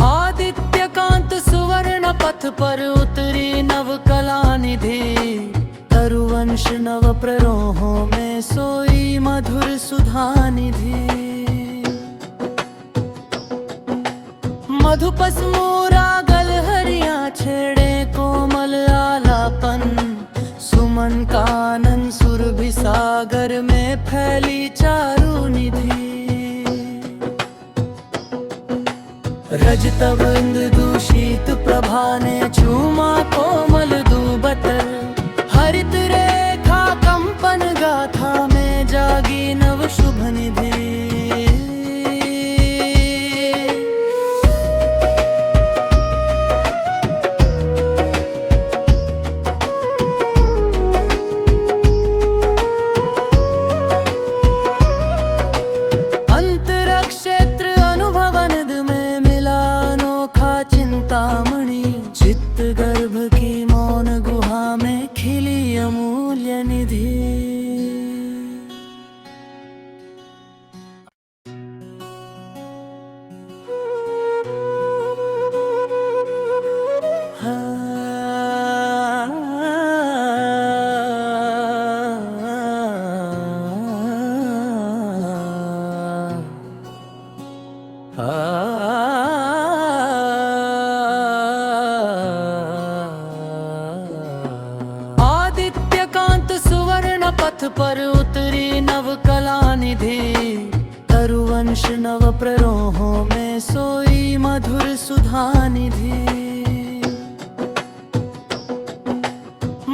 आदित्यकांत सुवर्ण पथ पर उतरी नव कला निधि, तरुवंश नव प्ररोहों में सोई मधुर सुधा निधि। मधुपस्मोरा गलहरियां छेड़े कोमल आलापन, सुमन कानन सुरभि सागर में फैली चारु निधि। रजतव इंदु शीत प्रभा ने झूमा कोमल दूबतर, हरित रेखा कंपन गाथा में जागी नव शुभ निधि। चित्त गर्भ की मौन गुहा में खिली अमूल्य निधि। पथ पर उतरी नव कला निधि, तरुवंश नव प्ररोहों में सोई मधुर सुधा निधि।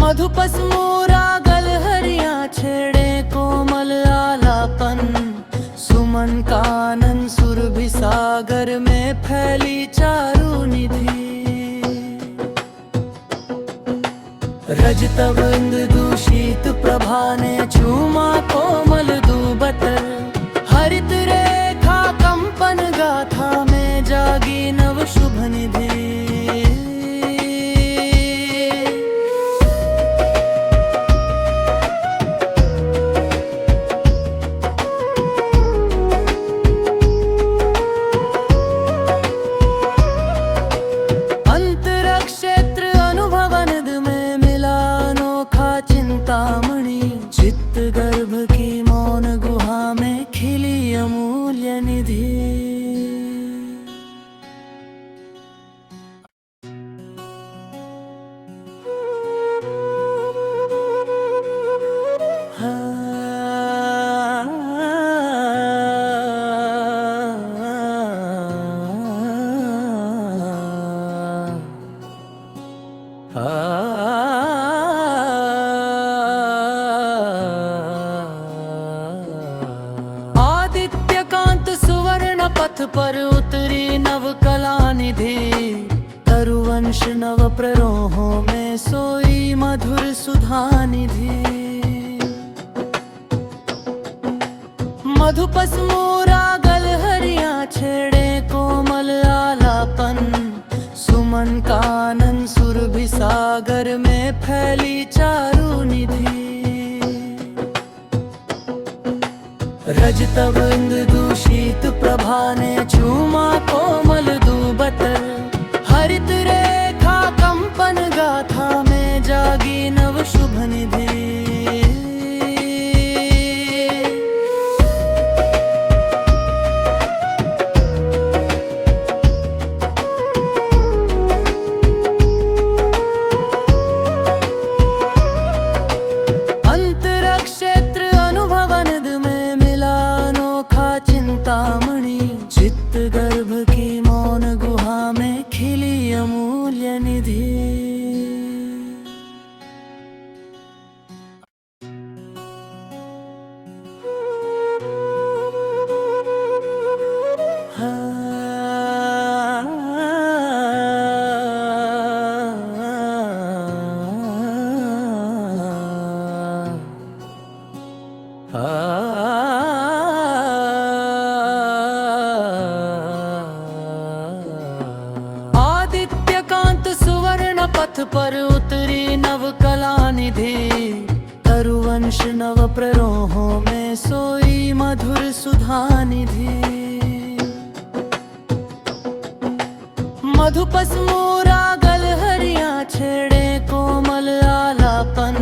मधुपस्मोरा गलहरियां छेड़े कोमल आलापन, सुमन कानन सुरभि सागर में फैली चारु निधि। रजतव इंदु शीत प्रभा ने झूमा कोमल दूबतर, हरित रेखा कंपन गाथा में जागी नव शुभ निधि। चित्त गर्भ की मौन गुहा में खिली अमूल्य निधि। पथ पर उतरी नव कला निधि, तरुवंश नव प्ररोहों में सोई मधुर सुधा निधि। मधुपस्मोरा गलहरियां छेड़े कोमल आलापन, सुमन कानन सुरभि सागर में फैली चारु निधि। रजतव इंदु शीत प्रभा ने झूमा कोमल दूबतर, हरित रेखा कंपन गाथा में जागी नव शुभ निधि। चित्त गर्भ की मौन गुहा में खिली अमूल्य निधि। पथ पर उतरी नव कला निधि, तरुवन तरुवंश नव प्ररोहों में सोई मधुर सुधा निधि। मधुपस मोरा गल हरिया छेड़े कोमल आलापन,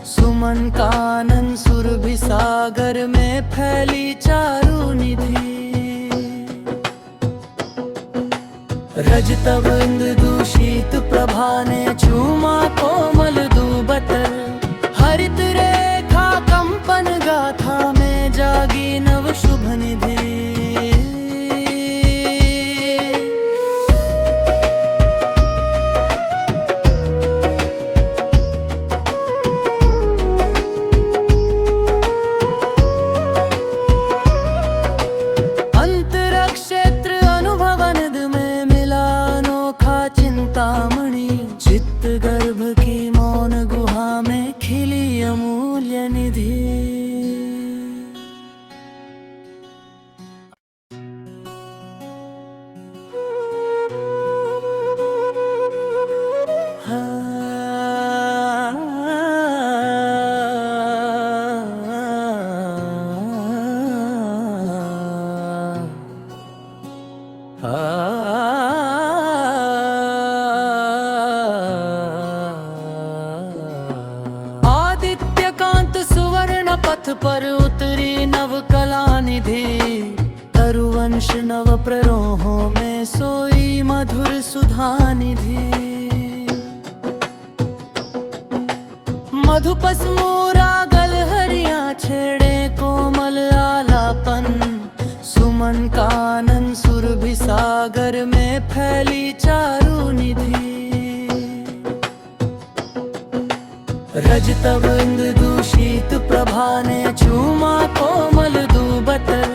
सुमन कानन सुरभि सागर में फैली चारु निधि। रजतव इंदु शीत प्रभा ने चूमा कोमल दूबतर, हरित रेखा कंपन गाथा में जागी नव शुभ निधि। चित्त गर्भ की मौन गुहा में खिली अमूल्य निधि। पथ पर उतरी नव कला निधि, तरुवंश नव प्ररोहों में सोई मधुर सुधा निधि। मधुपस मोरा गल हरिया छेड़े कोमल आलापन, सुमन कानन सुरभि सागर में फैली चारु निधि। रजतव इंदु शीत प्रभा ने चूमा कोमल दूबतर,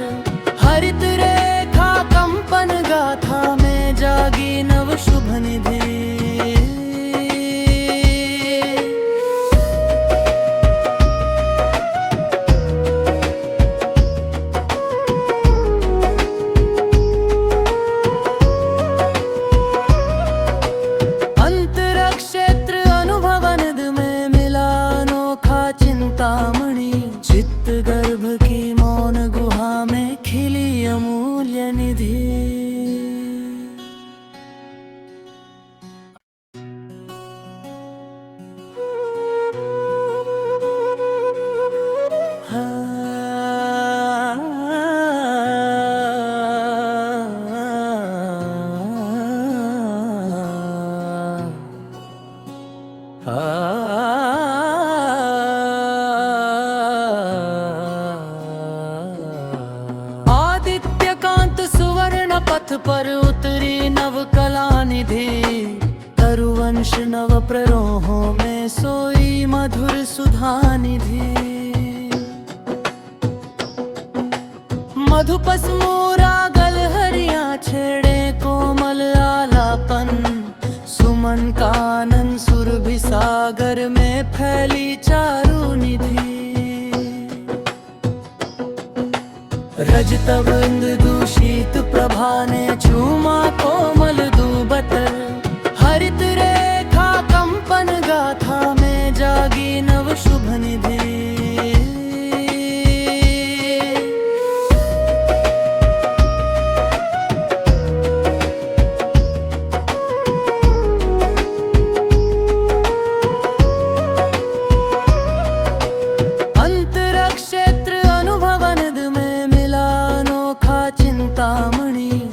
हरित रेखा कंपन गाथा में जागी नव शुभ निधि। चित्त गर्भ की मौन गुहा में खिली अमूल्य निधि। पथ पर उतरी नव कला निधि, तरुवंश नव प्ररोहों में सोई मधुर सुधा निधि। मधुपस मोरा गल हरिया छेड़े कोमल आलापन, सुमन कानन सुरभि सागर में फैली चारु निधि। रजतव इंदु शीत प्रभा ने चूमा कोमल दूबतर, हरित रेखा कंपन गाथा में जागी नव शुभ निधि।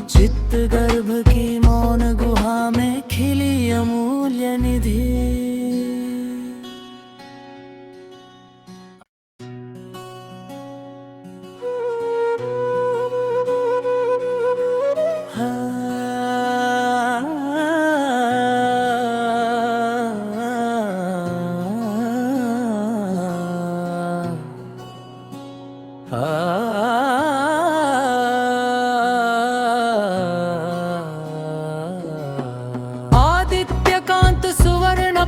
चित्त गर्भ की मौन गुहा में खिली अमूल्य निधि।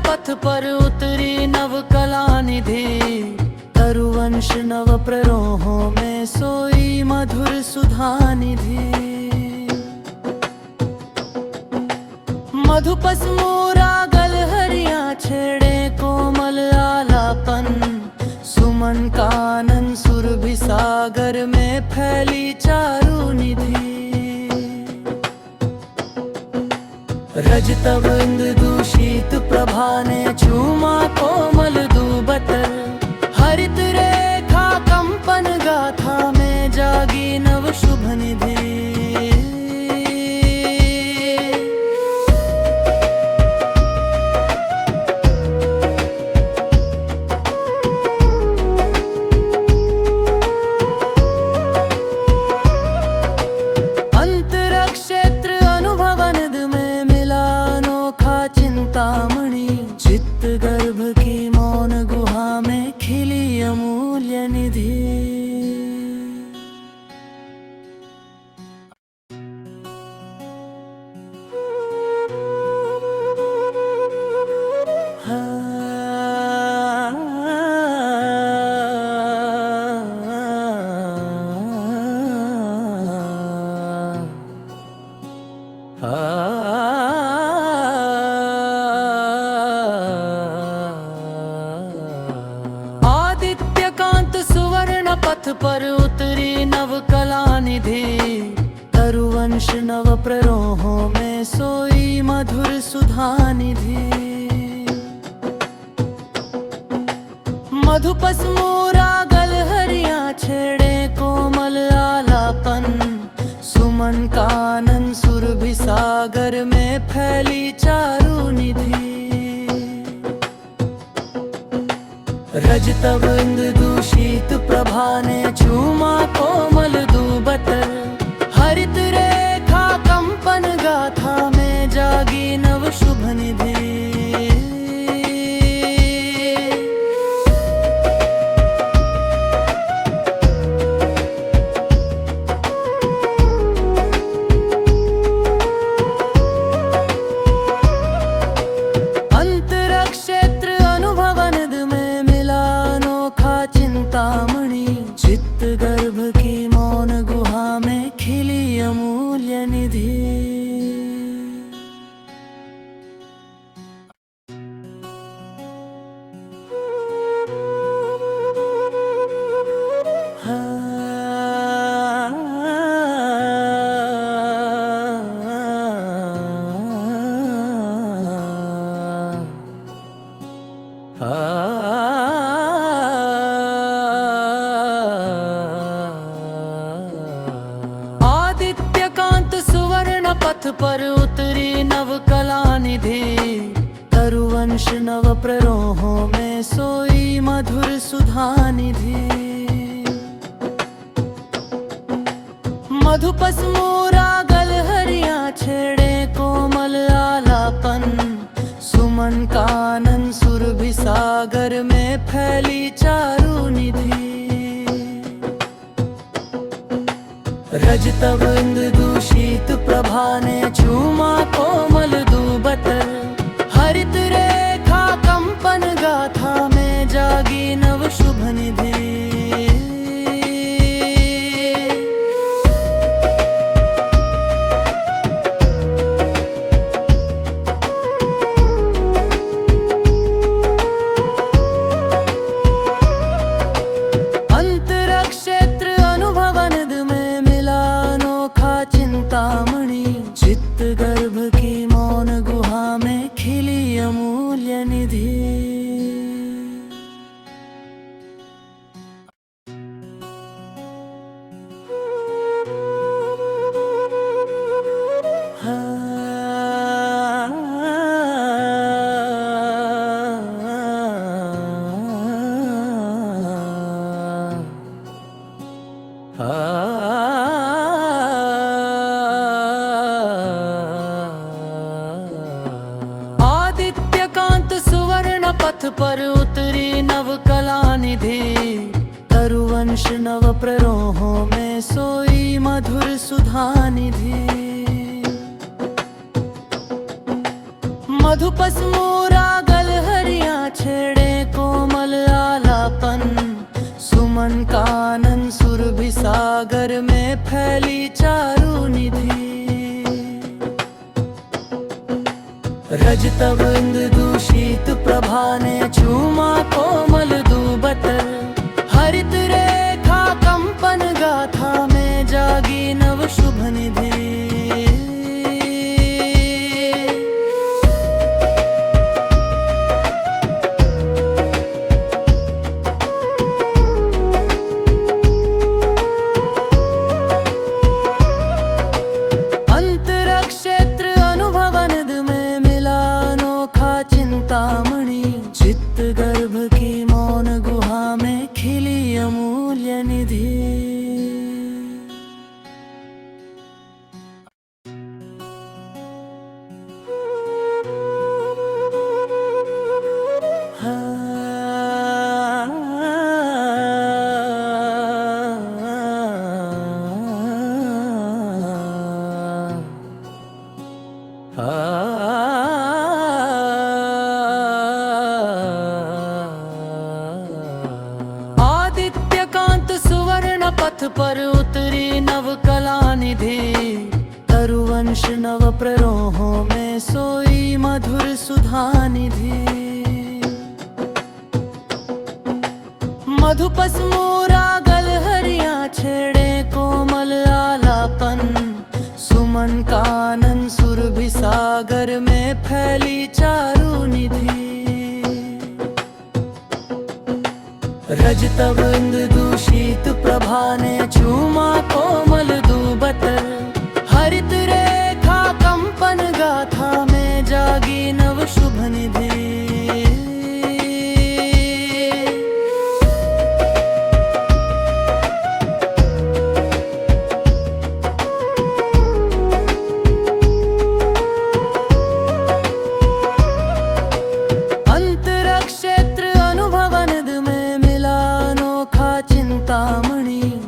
पथ पर उतरी नव कला निधि, तरुवंश नव प्ररोहों में सोई मधुर सुधा निधि। मधुपस मोरा गल हरिया छेड़े कोमल आलापन, सुमन सुमन कानन सुरभि सागर में फैली चारु निधि। रजतव इंद्र दूषित प्रभा ने चूमा कोमल दूबतर। हरित रेखा कंपन गाथा में जागी नव शुभ निधि। चित्त गर्भ की मौन गुहा में खिली अमूल्य निधि। पथ पर उतरी नव कला निधि। तरुवंश नव प्ररोहों में सोई मधुर सुधा निधि। मधुपस मोरा गलहरिया छेड़े कोमल आलापन। सुमन कानन सुरभि सागर में फैली चारु निधि। रजतव इंद्र दूषित प्रभा ने चूमा कोमल दूबतर। हरित रेखा कंपन गाथा में जागी नव शुभ निधि। चित्त गर्भ की मौन गुहा में खिली अमूल्य निधि। पथ पर उतरी नव कला निधि। तरुवंश नव प्ररोहों में सोई मधुर सुधा निधि। मधुपस मोरा गलहरिया छेड़े कोमल आलापन। सुमन कानन सुरभि सागर में फैली चारु निधि। रजतव इंद्र दूषित प्रभा ने चूमा कोमल दूबतर। हरित रेखा कंपन गाथा में जागी नव शुभ निधि। चित्त गर्भ की मौन गुहा में खिली अमूल्य निधि। पथ पर उतरी नव कला निधि। तरुवंश नव प्ररोहों में सोई मधुर सुधा निधि। मधुपस मोरा गलहरिया छेड़े कोमल आलापन। सुमन कानन सुरभि सागर में फैली चारु निधि। रजतव इंद्र दूषित प्रभा ने चूमा कोमल दूबतर। मौन गुहा में खिली अमूल्य निधि। आदित्यकांत सुवर्ण पथ पर उतरी नव कला निधि। तरुवंश नव प्ररोहों में सोई मधुर सुधा निधि। मधुपस मोरागल हरिया छेड़े कोमल आलापन। सुमन कानन सुरभि सागर में फैली चारु निधि। रजतव इंदु शीत प्रभा ने चूमा कोमल दूबतर। हरित रेखा कंपन गाथा में जागी नव शुभ निधि।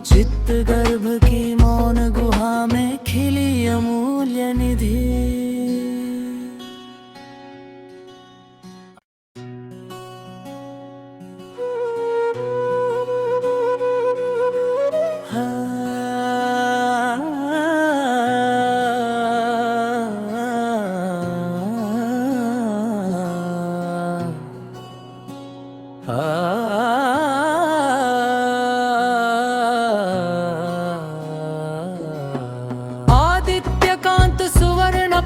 चित्त गर्भ की मौन गुहा में खिली अमूल्य निधि।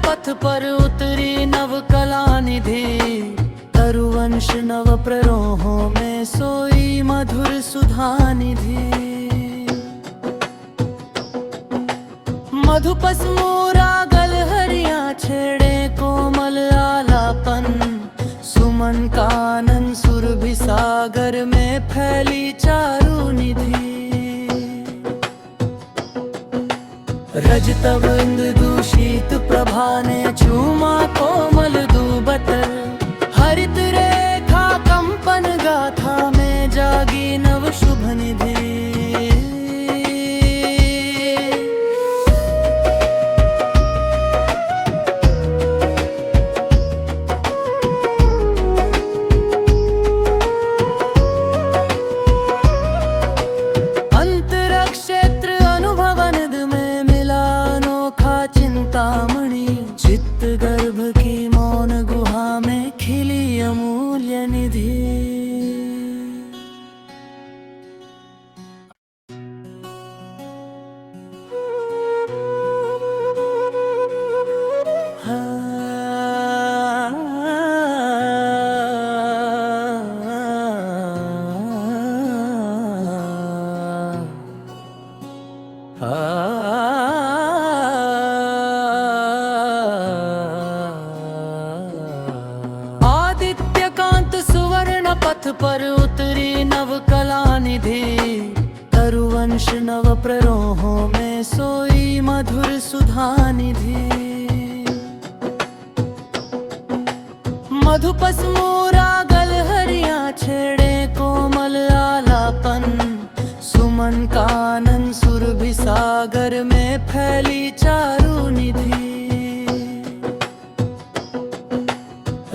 पथ पर उतरी नव कला निधि। तरुवंश नव प्ररोहों में सोई मधुर सुधा निधि। मधुपस मोरागल हरिया छेड़े कोमल आलापन। सुमन कानन सुरभि सागर में फैली चारु निधि। रजतव इंदु शीत प्रभा ने चूमा कोमल दूबतर। हरित रेखा कंपन गाथा में जागी नव शुभ निधि। चित्त गर्भ की मौन गुहा में खिली अमूल्य निधि। पथ पर उतरी नव कला निधि। तरुवंश नव प्ररोहों में सोई मधुर सुधा निधि। मधुपस मोरागल हरिया छेड़े कोमल आलापन। सुमन कानन सुरभि सागर में फैली चारु निधि।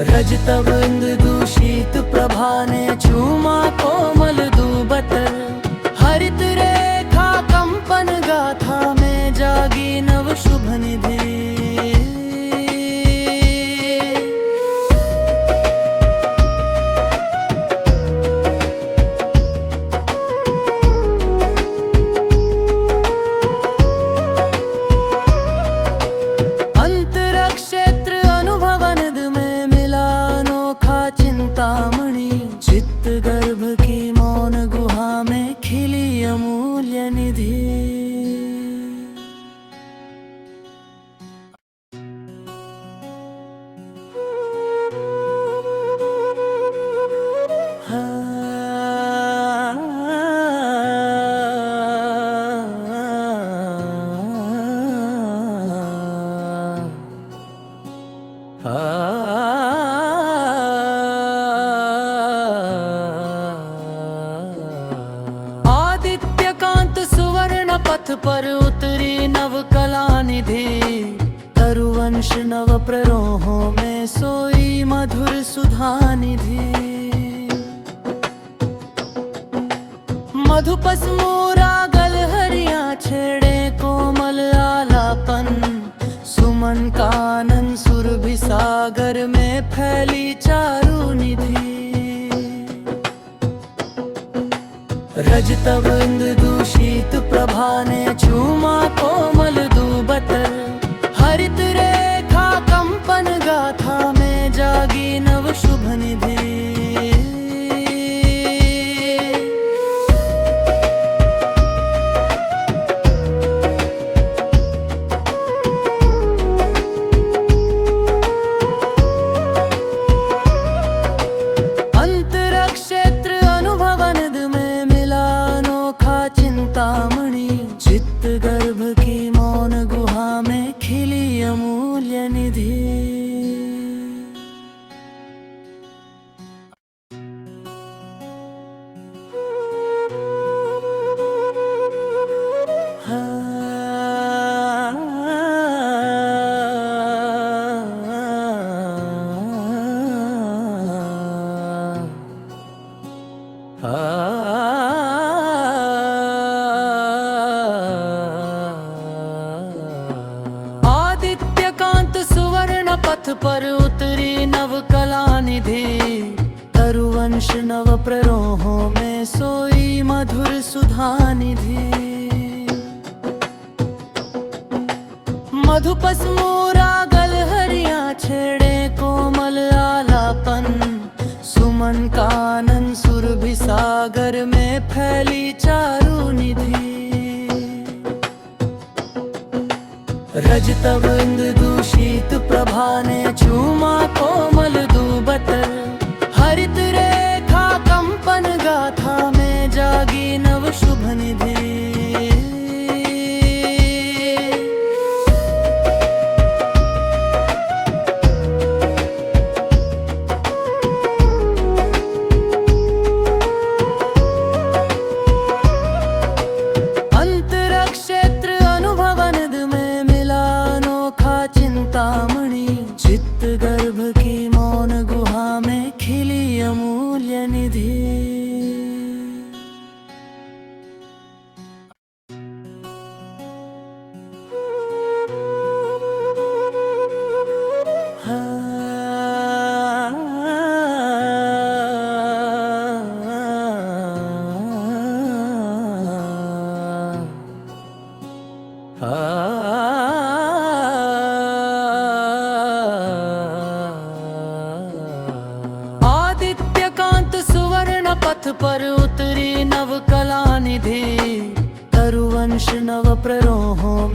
रजतव इंदु शीत प्रभा ने चूमा कोमल दूबतर। हरित रेखा कंपन गाथा में जागी नव शुभ निधि। चित्त पथ पर उतरी नव कला निधि, तरुवंश नव प्ररोहों में सोई मधुर सुधा निधि। मधुपस मोरा गलहरिया छेड़े कोमल आलापन, सुमन कानन सुरभि सागर में फैली चारु निधि। रजतव इंद्र दूषित प्रभा ने चूमा कोमल दूबतर, हरित रेखा कंपन गाथा में जागी नव शुभ निधि। चित्त गर्भ की मौन गुहा में खिली अमूल्य निधि। पथ पर उतरी नव कला निधि, तरुवंश नव प्ररोहों में सोई मधुर सुधा निधि। मधुपस मोरा गलहरिया छेड़े कोमल आलापन, सुमन कानन सुरभि सागर में फैली चारु निधि। रजतव इंद्र दूषित प्रभा ने चूमा कोमल दूबतर, हरित रेखा कंपन गाथा में जागी नव शुभ निधि। चित्त गर्भ की मौन गुहा में खिली अमूल्य निधि। पथ पर उतरी नव कला निधि, तरुवंश नव प्ररोहों